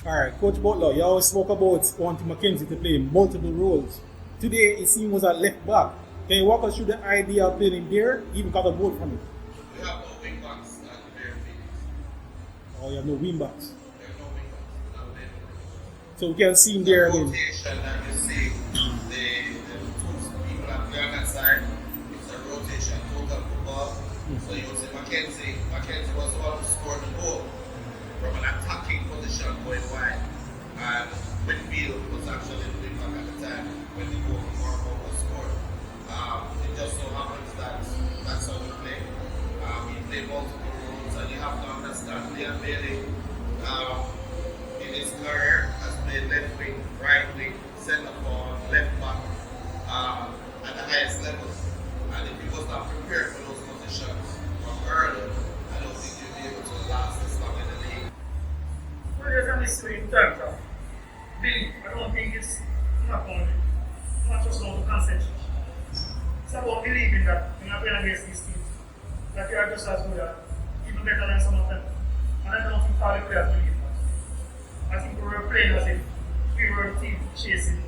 Alright, Coach Butler, you always spoke about wanting Mackenzie to play multiple roles. Today, it seems was at left back. Can you walk us through the idea of playing him there? Even got a vote from it. We have no wing backs at the bare feet. Oh, you have no wing backs. We have no wing backs. Not there. So we can see him there again. Rotation that you see, the two people that play on that side, it's a rotation, total football. So you see Mackenzie was the one who scored the goal from an attacking position going wide. And Whitfield was actually the wing back at the time when the goal was scored. It just so happens that that's how we play. We play multiple roles, and you have to understand Leon Bailey in his career has played left wing, right wing, centre forward, left back at the highest levels. And if he was not prepared for those positions from early, I don't think he'll be able to last this long in the league. What does that mean in terms of belief? I don't think it's not just about concentration. It's about believing that when you're playing against these teams, that you are just as good as, even better than some of them. And I don't think all the players believe that. chasing